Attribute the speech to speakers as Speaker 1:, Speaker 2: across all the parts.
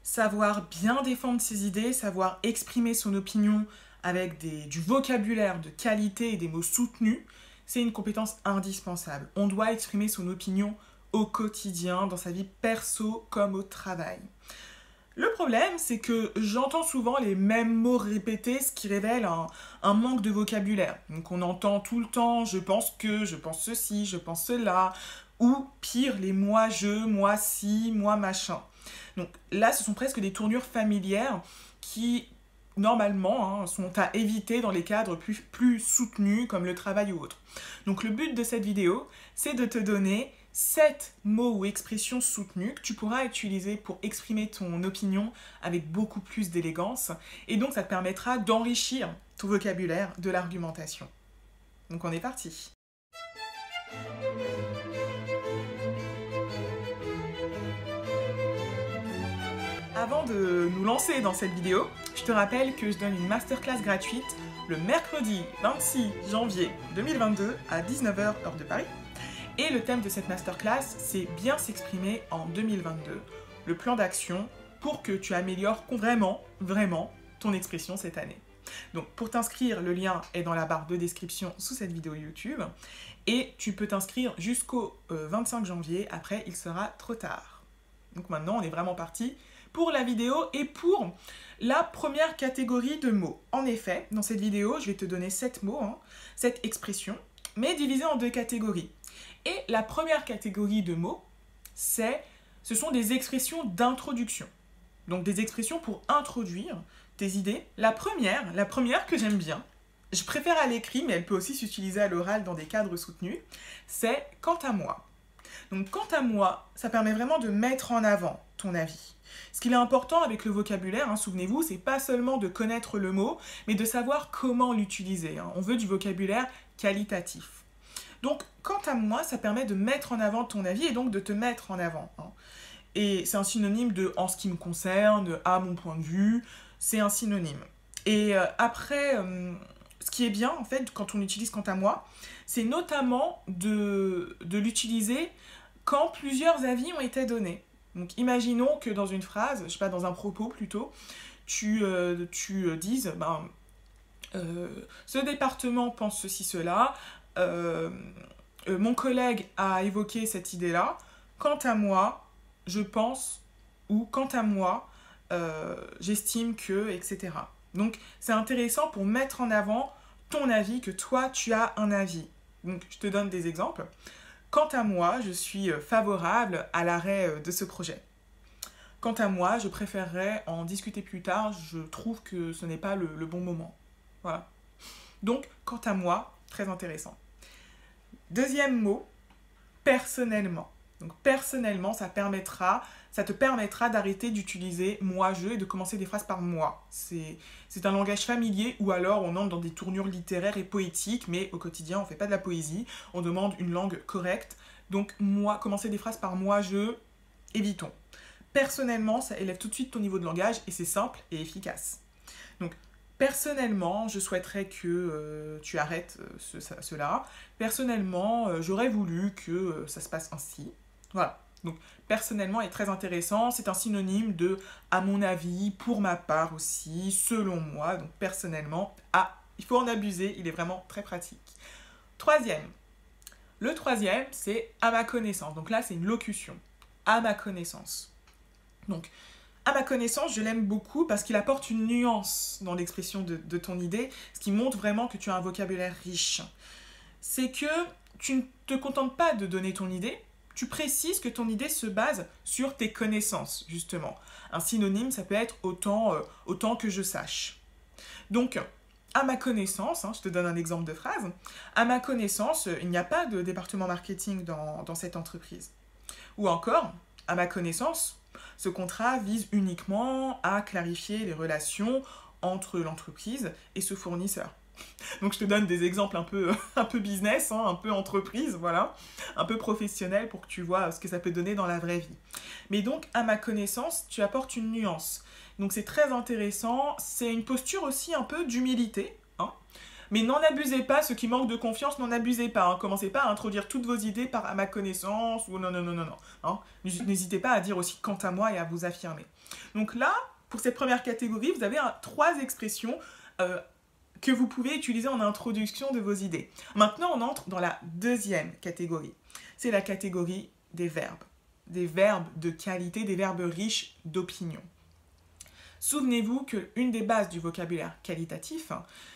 Speaker 1: Savoir bien défendre ses idées, savoir exprimer son opinion avec du vocabulaire de qualité et des mots soutenus, c'est une compétence indispensable. On doit exprimer son opinion au quotidien, dans sa vie perso comme au travail. Le problème, c'est que j'entends souvent les mêmes mots répétés, ce qui révèle un manque de vocabulaire. Donc on entend tout le temps « je pense que »,« je pense ceci »,« je pense cela », ou pire, les « moi je »,« moi si »,« moi machin ». Donc là, ce sont presque des tournures familières qui, normalement, sont à éviter dans les cadres plus soutenus, comme le travail ou autre. Donc le but de cette vidéo, c'est de te donner 7 mots ou expressions soutenues que tu pourras utiliser pour exprimer ton opinion avec beaucoup plus d'élégance. Et donc ça te permettra d'enrichir ton vocabulaire de l'argumentation. Donc on est parti. Avant de nous lancer dans cette vidéo, je te rappelle que je donne une masterclass gratuite le mercredi 26 janvier 2022 à 19h heure de Paris. Et le thème de cette masterclass, c'est bien s'exprimer en 2022, le plan d'action pour que tu améliores vraiment ton expression cette année. Donc pour t'inscrire, le lien est dans la barre de description sous cette vidéo YouTube et tu peux t'inscrire jusqu'au 25 janvier, après il sera trop tard. Donc maintenant on est vraiment parti pour la vidéo et pour la première catégorie de mots. En effet, dans cette vidéo, je vais te donner 7 mots, 7 expressions, mais divisées en 2 catégories. Et la première catégorie de mots, ce sont des expressions d'introduction. Donc des expressions pour introduire tes idées. La première que j'aime bien, je préfère à l'écrit, mais elle peut aussi s'utiliser à l'oral dans des cadres soutenus, c'est « quant à moi ». Donc quant à moi, ça permet vraiment de mettre en avant ton avis. Ce qu'il est important avec le vocabulaire, souvenez-vous, c'est pas seulement de connaître le mot, mais de savoir comment l'utiliser. On veut du vocabulaire qualitatif. Donc, quant à moi, ça permet de mettre en avant ton avis et donc de te mettre en avant. Et c'est un synonyme de « en ce qui me concerne »,« à mon point de vue », c'est un synonyme. Et après, ce qui est bien, en fait, quand on utilise « quant à moi », c'est notamment de l'utiliser quand plusieurs avis ont été donnés. Donc, imaginons que dans une phrase, je sais pas, dans un propos plutôt, tu dises ce département pense ceci, cela, mon collègue a évoqué cette idée-là, quant à moi, je pense, ou quant à moi, j'estime que, etc. Donc, c'est intéressant pour mettre en avant ton avis, que toi, tu as un avis. Donc, je te donne des exemples. Quant à moi, je suis favorable à l'arrêt de ce projet. Quant à moi, je préférerais en discuter plus tard, je trouve que ce n'est pas le bon moment. Voilà. Donc, quant à moi, très intéressant. Deuxième mot, personnellement. Donc, personnellement, ça te permettra d'arrêter d'utiliser « moi, je » et de commencer des phrases par « moi ». C'est un langage familier ou alors on entre dans des tournures littéraires et poétiques, mais au quotidien, on ne fait pas de la poésie, on demande une langue correcte. Donc, moi, commencer des phrases par « moi, je », évitons. Personnellement, ça élève tout de suite ton niveau de langage et c'est simple et efficace. Donc, personnellement, je souhaiterais que tu arrêtes cela. Personnellement, j'aurais voulu que ça se passe ainsi. Voilà. Donc, personnellement est très intéressant. C'est un synonyme de « à mon avis »,« pour ma part aussi »,« selon moi ». Donc, personnellement, il faut en abuser. Il est vraiment très pratique. Troisième. Le troisième, c'est « à ma connaissance ». Donc là, c'est une locution. « À ma connaissance ». Donc, à ma connaissance, je l'aime beaucoup parce qu'il apporte une nuance dans l'expression de ton idée, ce qui montre vraiment que tu as un vocabulaire riche. C'est que tu ne te contentes pas de donner ton idée, tu précises que ton idée se base sur tes connaissances, justement. Un synonyme, ça peut être autant que je sache. Donc, à ma connaissance, je te donne un exemple de phrase, à ma connaissance, il n'y a pas de département marketing dans cette entreprise. Ou encore, à ma connaissance, ce contrat vise uniquement à clarifier les relations entre l'entreprise et ce fournisseur. Donc je te donne des exemples un peu business, un peu entreprise, voilà, un peu professionnel pour que tu vois ce que ça peut donner dans la vraie vie. Mais donc, à ma connaissance, tu apportes une nuance. Donc c'est très intéressant, c'est une posture aussi un peu d'humilité, mais n'en abusez pas, ceux qui manquent de confiance, n'en abusez pas. Commencez pas à introduire toutes vos idées par « à ma connaissance » ou non. N'hésitez pas à dire aussi « quant à moi » et à vous affirmer. Donc là, pour cette première catégorie, vous avez 3 expressions que vous pouvez utiliser en introduction de vos idées. Maintenant, on entre dans la deuxième catégorie. C'est la catégorie des verbes. Des verbes de qualité, des verbes riches d'opinion. Souvenez-vous qu'une des bases du vocabulaire qualitatif,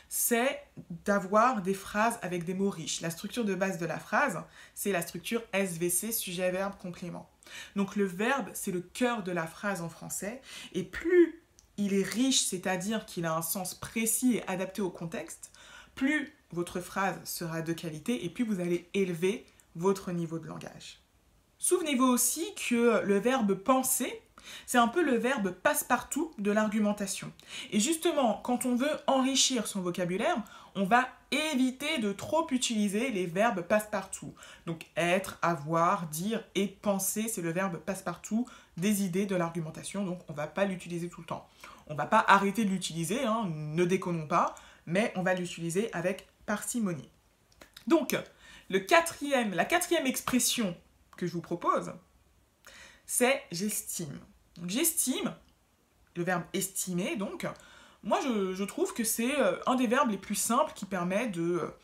Speaker 1: c'est d'avoir des phrases avec des mots riches. La structure de base de la phrase, c'est la structure SVC, sujet, verbe, complément. Donc le verbe, c'est le cœur de la phrase en français, et plus il est riche, c'est-à-dire qu'il a un sens précis et adapté au contexte, plus votre phrase sera de qualité et plus vous allez élever votre niveau de langage. Souvenez-vous aussi que le verbe penser, c'est un peu le verbe passe-partout de l'argumentation. Et justement, quand on veut enrichir son vocabulaire, on va éviter de trop utiliser les verbes passe-partout. Donc être, avoir, dire et penser, c'est le verbe passe-partout des idées de l'argumentation, donc on ne va pas l'utiliser tout le temps. On ne va pas arrêter de l'utiliser, ne déconnons pas, mais on va l'utiliser avec parcimonie. Donc, la quatrième expression que je vous propose, c'est j'estime. J'estime, le verbe estimer donc, moi je trouve que c'est un des verbes les plus simples qui permet de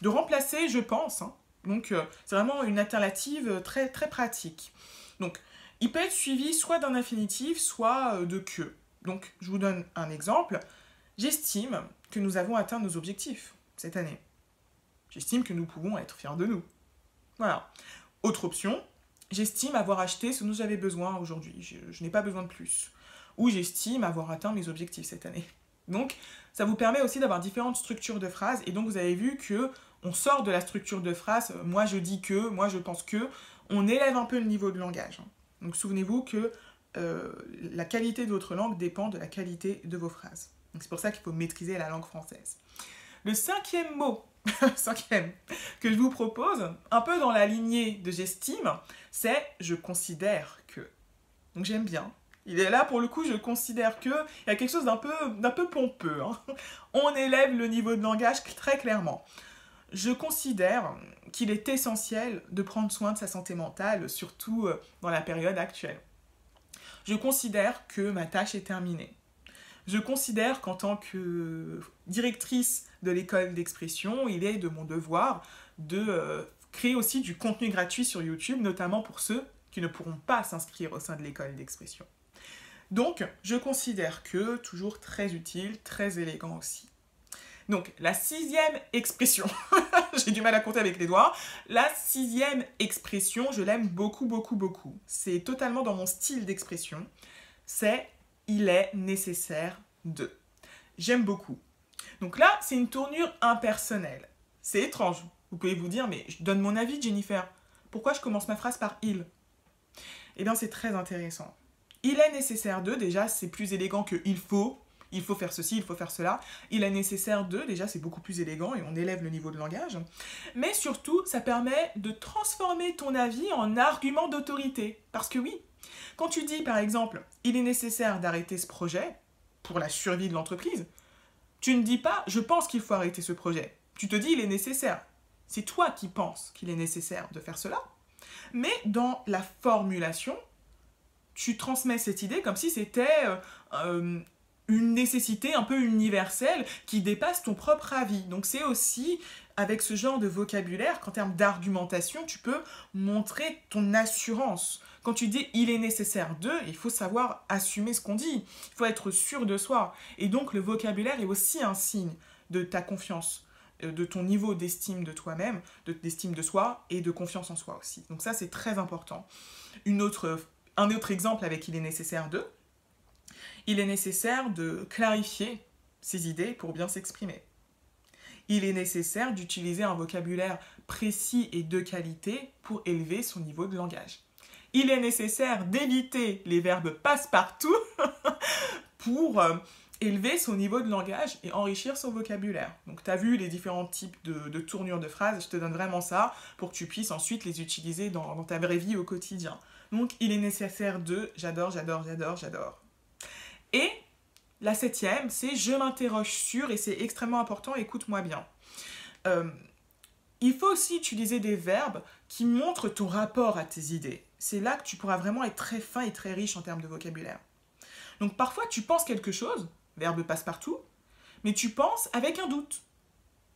Speaker 1: remplacer je pense. Donc c'est vraiment une alternative très, très pratique. Donc il peut être suivi soit d'un infinitif, soit de que. Donc je vous donne un exemple. J'estime que nous avons atteint nos objectifs cette année. J'estime que nous pouvons être fiers de nous. Voilà. Autre option, j'estime avoir acheté ce dont j'avais besoin aujourd'hui. Je n'ai pas besoin de plus. Ou j'estime avoir atteint mes objectifs cette année. Donc, ça vous permet aussi d'avoir différentes structures de phrases. Et donc, vous avez vu que on sort de la structure de phrase « moi je dis que »,« moi je pense que ». On élève un peu le niveau de langage. Donc, souvenez-vous que la qualité de votre langue dépend de la qualité de vos phrases. Donc, c'est pour ça qu'il faut maîtriser la langue française. Le cinquième mot que je vous propose, un peu dans la lignée de j'estime, c'est je considère que. Donc j'aime bien. Il est là pour le coup, je considère que. Il y a quelque chose d'un peu pompeux. On élève le niveau de langage très clairement. Je considère qu'il est essentiel de prendre soin de sa santé mentale, surtout dans la période actuelle. Je considère que ma tâche est terminée. Je considère qu'en tant que directrice de l'école d'expression, il est de mon devoir de créer aussi du contenu gratuit sur YouTube, notamment pour ceux qui ne pourront pas s'inscrire au sein de l'école d'expression. Donc, je considère que, toujours très utile, très élégant aussi. Donc, la 6e expression, j'ai du mal à compter avec les doigts, la 6e expression, je l'aime beaucoup, beaucoup, beaucoup. C'est totalement dans mon style d'expression, c'est « il est nécessaire de ». J'aime beaucoup. Donc là, c'est une tournure impersonnelle. C'est étrange. Vous pouvez vous dire, mais je donne mon avis, Jennifer. Pourquoi je commence ma phrase par « il » ? Eh bien, c'est très intéressant. Il est nécessaire de, déjà, c'est plus élégant que il faut faire ceci, il faut faire cela. Il est nécessaire de, déjà, c'est beaucoup plus élégant et on élève le niveau de langage. Mais surtout, ça permet de transformer ton avis en argument d'autorité. Parce que oui, quand tu dis, par exemple, il est nécessaire d'arrêter ce projet pour la survie de l'entreprise, tu ne dis pas, je pense qu'il faut arrêter ce projet. Tu te dis, il est nécessaire. C'est toi qui penses qu'il est nécessaire de faire cela. Mais dans la formulation, tu transmets cette idée comme si c'était une nécessité un peu universelle qui dépasse ton propre avis. Donc c'est aussi avec ce genre de vocabulaire qu'en termes d'argumentation, tu peux montrer ton assurance. Quand tu dis « il est nécessaire de », il faut savoir assumer ce qu'on dit. Il faut être sûr de soi. Et donc le vocabulaire est aussi un signe de ta confiance, de ton niveau d'estime de toi-même, d'estime de soi et de confiance en soi aussi. Donc ça, c'est très important. Un autre exemple avec « il est nécessaire de », il est nécessaire de clarifier ses idées pour bien s'exprimer. Il est nécessaire d'utiliser un vocabulaire précis et de qualité pour élever son niveau de langage. Il est nécessaire d'éviter les verbes passe-partout pour élever son niveau de langage et enrichir son vocabulaire. Donc tu as vu les différents types de tournures de phrases, je te donne vraiment ça pour que tu puisses ensuite les utiliser dans ta vraie vie au quotidien. Donc il est nécessaire de, j'adore, j'adore, j'adore, j'adore. Et la 7e, c'est je m'interroge sur, et c'est extrêmement important, écoute-moi bien. Il faut aussi utiliser des verbes qui montrent ton rapport à tes idées. C'est là que tu pourras vraiment être très fin et très riche en termes de vocabulaire. Donc parfois tu penses quelque chose, verbe passe-partout, mais tu penses avec un doute.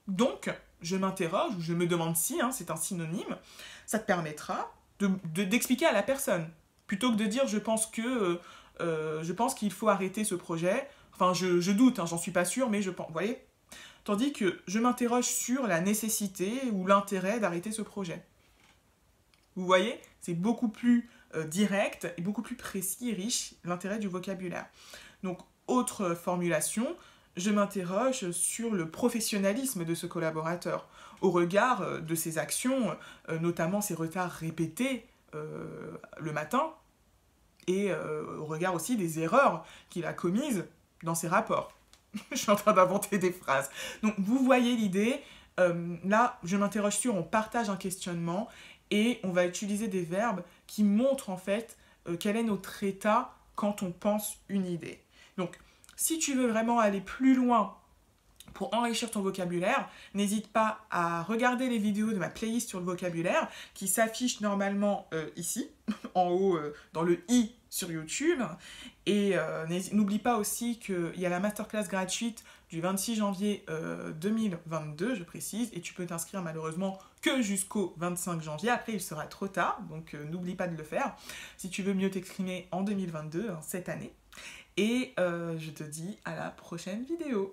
Speaker 1: Donc, je m'interroge, ou je me demande si, hein, c'est un synonyme, ça te permettra d'expliquer à la personne. Plutôt que de dire je pense qu'il faut arrêter ce projet, enfin je doute, hein, j'en suis pas sûre, mais je pense, vous voyez. Tandis que je m'interroge sur la nécessité ou l'intérêt d'arrêter ce projet. Vous voyez, c'est beaucoup plus direct et beaucoup plus précis et riche l'intérêt du vocabulaire. Donc, autre formulation, je m'interroge sur le professionnalisme de ce collaborateur au regard de ses actions, notamment ses retards répétés le matin et au regard aussi des erreurs qu'il a commises dans ses rapports. Je suis en train d'inventer des phrases. Donc, vous voyez l'idée. Là, je m'interroge sur, on partage un questionnement et on va utiliser des verbes qui montrent en fait quel est notre état quand on pense une idée. Donc, si tu veux vraiment aller plus loin pour enrichir ton vocabulaire, n'hésite pas à regarder les vidéos de ma playlist sur le vocabulaire qui s'affiche normalement ici, en haut dans le i sur YouTube. Et n'oublie pas aussi qu'il y a la masterclass gratuite du 26 janvier 2022, je précise, et tu peux t'inscrire malheureusement que jusqu'au 25 janvier. Après, il sera trop tard, donc n'oublie pas de le faire si tu veux mieux t'exprimer en 2022, hein, cette année. Et je te dis à la prochaine vidéo.